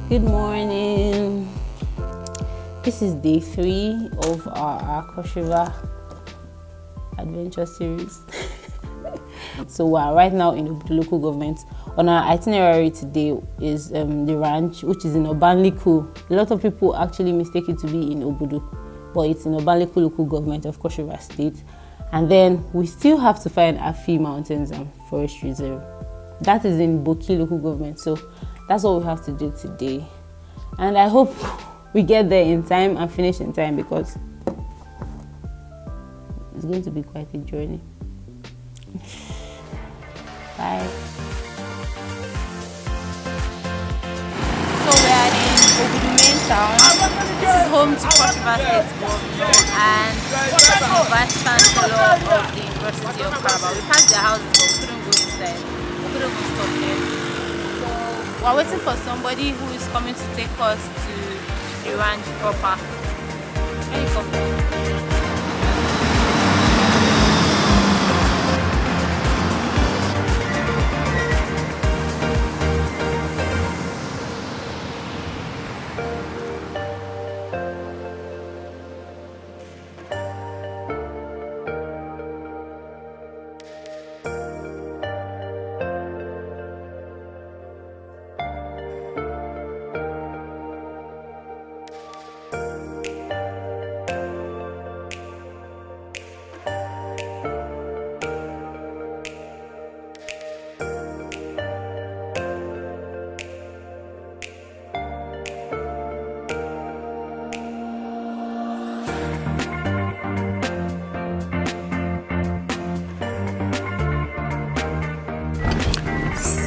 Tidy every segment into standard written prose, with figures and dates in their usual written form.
Good morning. This is day 3 of our Cross River adventure series. So we're right now in Obudu local government. On our itinerary today is the ranch, which is in Obanliku. A lot of people actually mistake it to be in Obudu, but it's in Obanliku local government of Cross River State. And then we still have to find Afi Mountains and Forest Reserve. That is in Boki local government. So that's what we have to do today. And I hope we get there in time and finish in time, because it's going to be quite a journey. Bye. So we are in Obudu main town. This is home to Cross River State and the Vice Chancellor of the University of Calabar. We passed their houses, but we couldn't go inside. We couldn't even stop there. So we're waiting for somebody who is coming to take us to the ranch proper. Can you come there?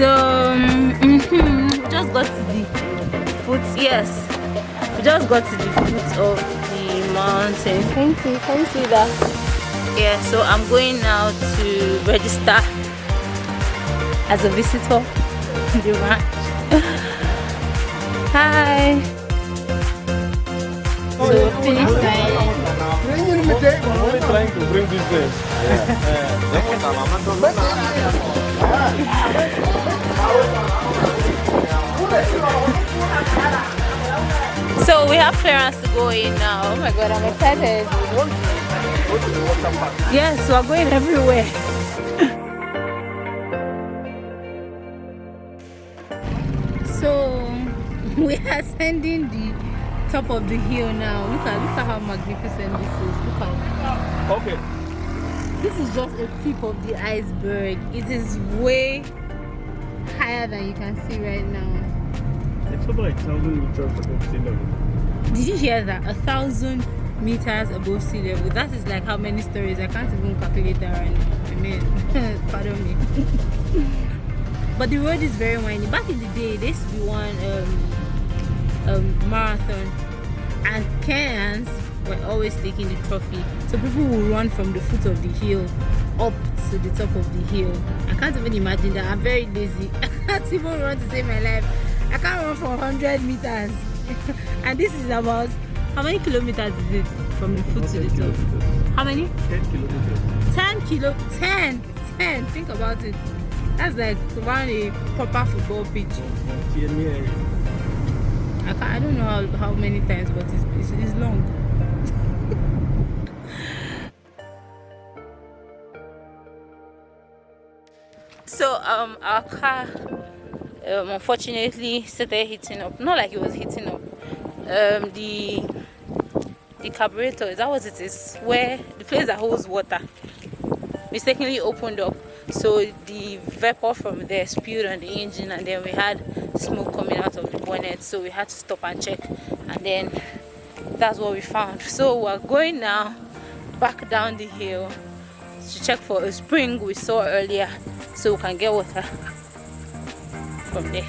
So we just got to the foot. Yes, we just got to the foot of the mountain. Can you see that? Yeah. So I'm going now to register as a visitor to the ranch. Hi. So we finished We're trying to bring business. So we have clearance to go in now. Oh my god, I'm excited. Yes, we're going everywhere. So we are ascending the top of the hill now. Look at how magnificent this is. Look at. Okay. This is just a tip of the iceberg. It is way higher than you can see right now. It's over 1,000 meters above sea level. Did you hear that? 1,000 meters above sea level. That is like how many stories? I can't even calculate that right now. I mean, pardon me. But the road is very windy. Back in the day, there used to be one marathon, and Kenyans were always taking the trophy. So people will run from the foot of the hill up to the top of the hill. I can't even imagine that. I'm very lazy. I can't even run to save my life. I can't run for 100 meters. And this is about, how many kilometers is it from the foot to the top? How many? 10 kilometers. 10. Think about it. That's like around a proper football pitch. I don't know how many times, but it's long. So our car unfortunately started heating up. Not like it was heating up. The carburetor, is that what it is? Where the place that holds water mistakenly opened up. So the vapor from there spewed on the engine, and then we had smoke coming out of the bonnet. So we had to stop and check, and then that's what we found. So we're going now back down the hill to check for a spring we saw earlier, so we can get water from there.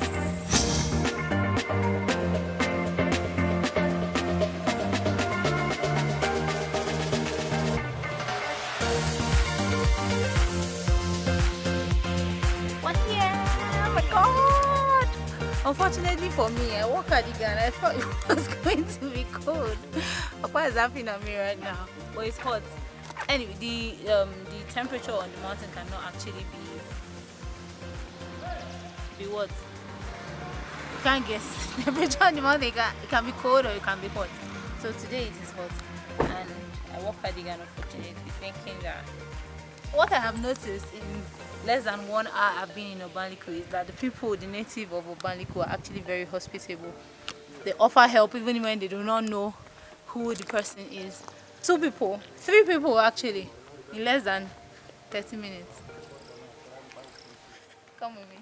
Unfortunately for me, I woke at the gun. I thought it was going to be cold. Papa is laughing at me right now, but it's hot. Anyway, the temperature on the mountain cannot actually be what? can't guess. Temperature on the mountain, it can be cold or it can be hot. So today it is hot, and I wore cardigan unfortunately, thinking that what I have noticed in less than 1 hour I've been in Obanliku is that the people, the native of Obanliku, are actually very hospitable. They offer help even when they do not know who the person is. 2 people, 3 people actually, in less than 30 minutes. Come with me.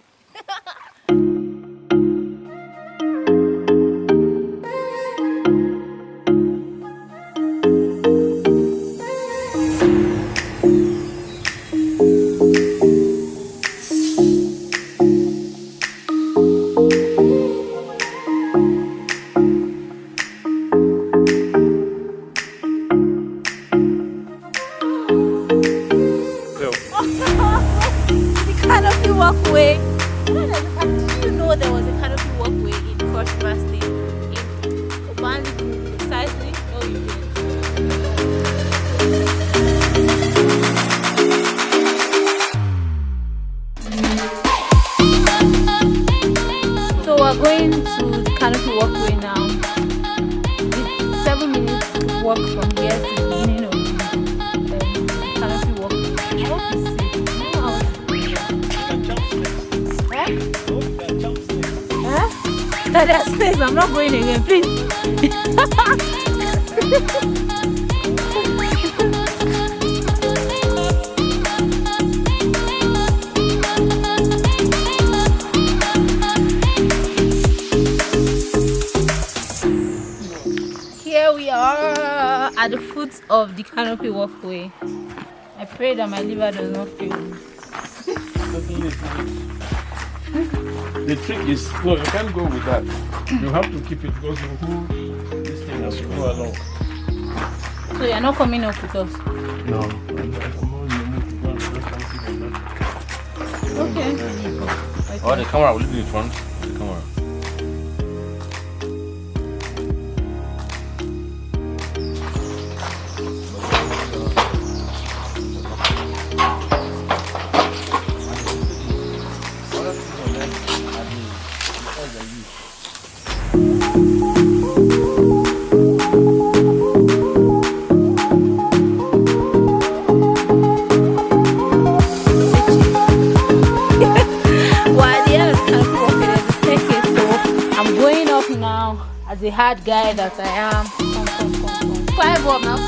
Canopy walkway. Did you know there was a canopy walkway in Cross River State in Obanliku precisely? No, you didn't. So we're going to the canopy walkway now. It's 7 minutes walk from here to the beginning of the canopy walkway. I hope it's safe. That are snakes, I'm not going again, please. Here we are at the foot of the canopy walkway. I pray that my liver does not fail me. The trick is, no, you can't go with that. You have to keep it because you hold this thing as you go along. So you're not coming up with us? No. Okay. Oh, the camera will leave in front. The camera. As a hard guy that I am, come. Climb up now.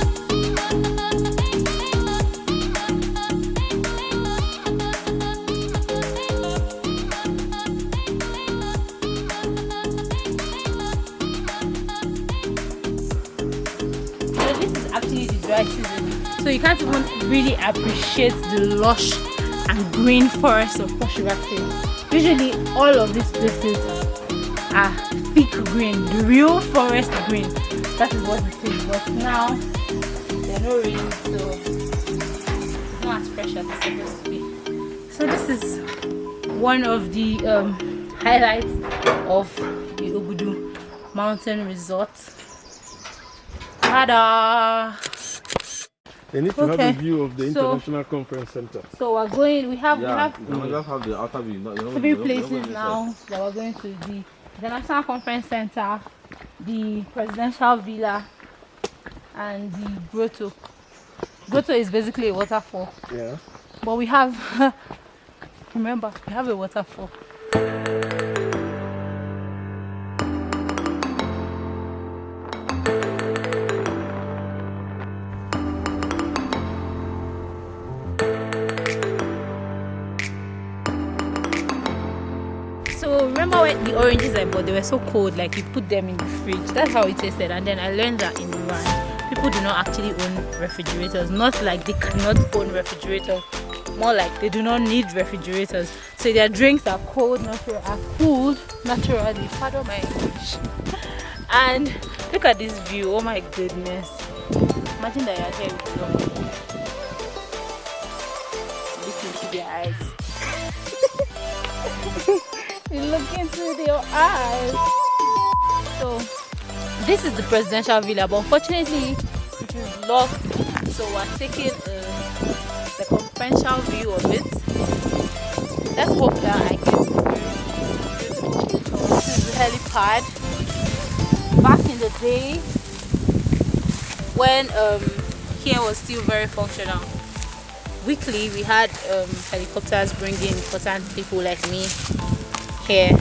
So this is actually the dry season, so you can't even really appreciate the lush and green forest of Cross River State. Usually all of these places are thick green, the real forest green. That is what it is. But now they're not rain, so it's not as fresh as it's supposed to be. So this is one of the highlights of the Obudu Mountain Resort. Ta-da! They need to have a view of the International Conference Center. So we're going, we have just have the outer view. 3 places now that we're going to the National Conference Center, the Presidential Villa, and the grotto. Grotto is basically a waterfall. Yeah. But we have, remember, we have a waterfall. So remember when the oranges I bought, they were so cold, like you put them in the fridge. That's how it tasted. And then I learned that in Iran, people do not actually own refrigerators. Not like they cannot own refrigerators, more like they do not need refrigerators. So their drinks are cooled naturally. Pardon my English. And look at this view. Oh my goodness. Imagine that you're here with someone. Look into their eyes. You look into their eyes. So this is the presidential villa, but unfortunately it is locked. So we're taking a circumferential view of it. Let's hope that I get a beautiful picture. This is the helipad. Back in the day when here was still very functional. Weekly we had helicopters bringing important people like me here.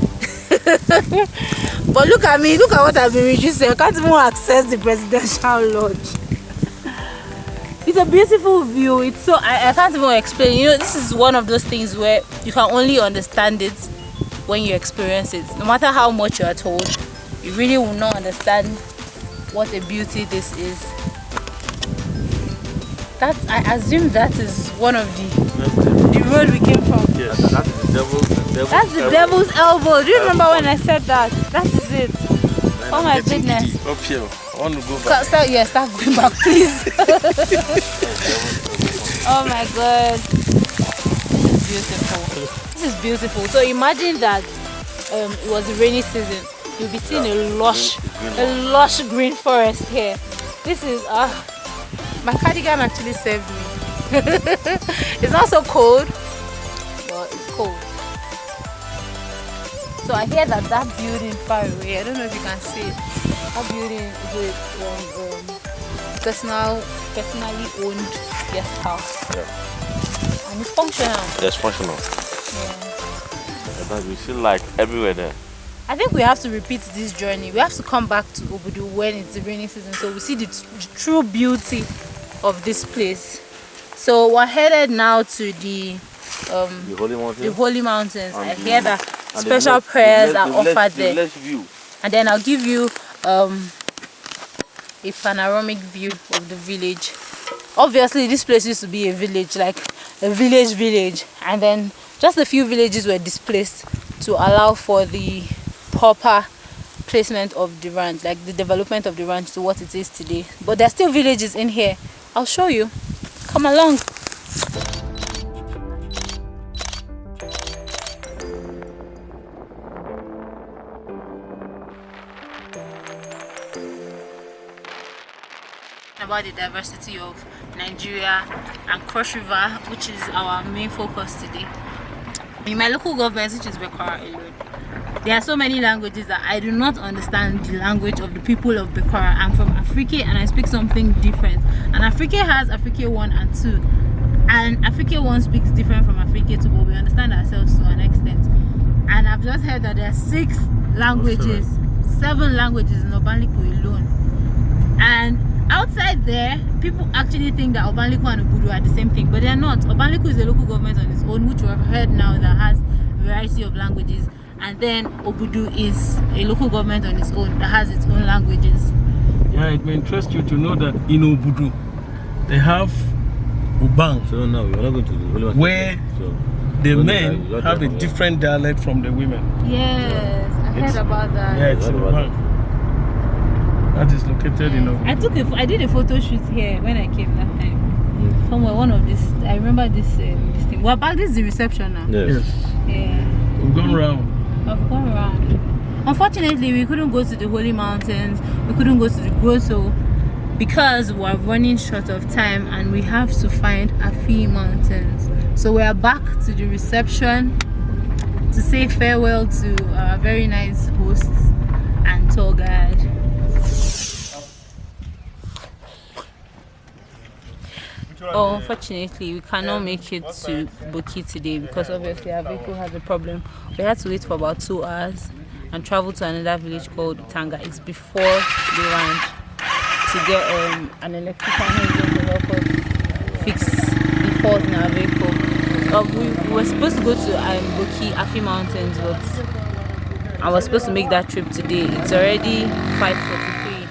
But look at me, look at what I've been reducing. I can't even access the presidential lodge. It's a beautiful view. It's so I can't even explain. You know, this is one of those things where you can only understand it when you experience it. No matter how much you are told, you really will not understand what a beauty this is. That I assume that is one of the road we came from. Yes, that's the devil's elbow. Do you remember when I said that? That is it. Oh my goodness. Up here. I want to go back. Start going back, please. Oh my god. This is beautiful. This is beautiful. So imagine that it was the rainy season. You'll be seeing a lush green forest here. This is my cardigan actually saved me. It's not so cold, but it's cold. So I hear that building far away, I don't know if you can see it. That building is a personally owned guest house. Yeah. And it's functional. Yeah, it's functional. Yeah. But we see like everywhere there. I think we have to repeat this journey. We have to come back to Obudu when it's the rainy season, so we see the true beauty of this place. So we're headed now to the Holy Mountains. I hear that special prayers are offered there. And then I'll give you a panoramic view of the village. Obviously this place used to be a village, like a village, and then just a few villages were displaced to allow for the proper placement of the ranch, like the development of the ranch to what it is today. But there's still villages in here. I'll show you. Come along. About the diversity of Nigeria and Cross River, which is our main focus today. In my local government, which is Bekara alone, there are so many languages that I do not understand the language of the people of Bekara. I'm from Africa and I speak something different. And Africa has Africa 1 and 2. And Africa 1 speaks different from Africa 2, but we understand ourselves to an extent. And I've just heard that there are 6 languages, 7 languages in Obanliku alone. And outside there, people actually think that Obanliku and Obudu are the same thing, but they are not. Obanliku is a local government on its own, which we have heard now that has a variety of languages. And then Obudu is a local government on its own that has its own languages. Yeah, it may interest you to know that in Obudu, they have Ubang. So now we're not going to the where the men have a different dialect from the women. Yes, I heard about that. Yeah, it's Ubang. That is located in Obudu. I did a photo shoot here when I came that time. Somewhere, one of this, I remember this thing. Well, back this is the reception now. Yes. Yeah. We've gone around. I've gone around. Unfortunately, we couldn't go to the Holy Mountains. We couldn't go to the grotto because we're running short of time and we have to find Afi Mountains. So we are back to the reception to say farewell to our very nice hosts and tour guide. Oh, unfortunately, we cannot make it to Boki today because obviously our vehicle has a problem. We had to wait for about 2 hours and travel to another village called Tanga. It's before the ranch to get an electrician who's going to help us fix the fault in our vehicle. We were supposed to go to Boki Afi Mountains, but I was supposed to make that trip today. It's already 5:43.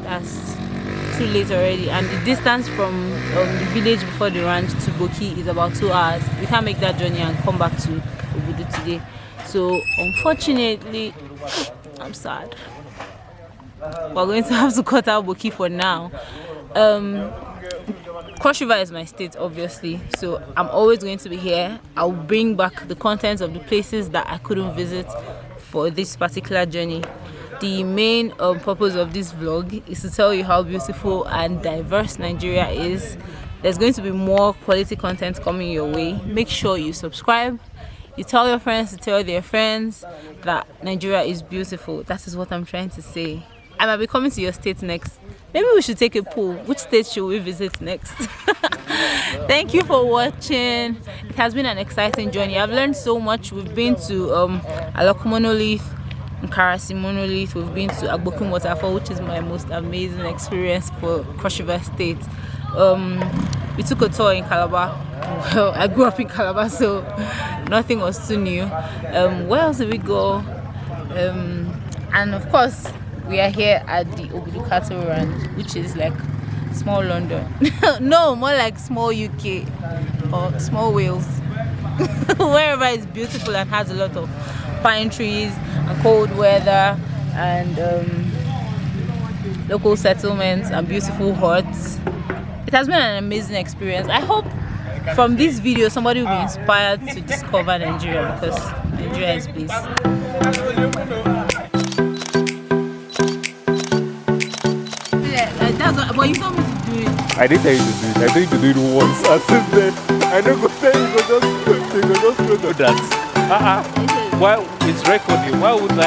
That's too late already, and the distance from the village before the ranch to Boki is about 2 hours. We can't make that journey and come back to Obudu today. So unfortunately, I'm sad. We're going to have to cut out Boki for now. Cross River is my state, obviously, so I'm always going to be here. I'll bring back the contents of the places that I couldn't visit for this particular journey. The main purpose of this vlog is to tell you how beautiful and diverse Nigeria is. There's going to be more quality content coming your way. Make sure you subscribe, You tell your friends to tell their friends that Nigeria is beautiful. That is what I'm trying to say. I might be coming to your state next. Maybe we should take a poll. Which state should we visit next? Thank you for watching. It has been an exciting journey. I've learned so much. We've been to Aloku Monolith, Nkarasi Monolith. We've been to Agbokum Waterfall, which is my most amazing experience for Cross River State. We took a tour in Calabar. Well, I grew up in Calabar, so nothing was too new. Where else did we go? And of course, we are here at the Obudu Cattle Ranch, which is like small London. No, more like small UK or small Wales. Wherever is beautiful and has a lot of pine trees and cold weather and local settlements and beautiful huts. It has been an amazing experience. I hope from this video somebody will be inspired to discover Nigeria, because Nigeria is bliss. But you told me to do it. I didn't tell you to do it. I told you to do it once. I said that. I don't go tell you, you go just do that. Well, it's recording. Why would I?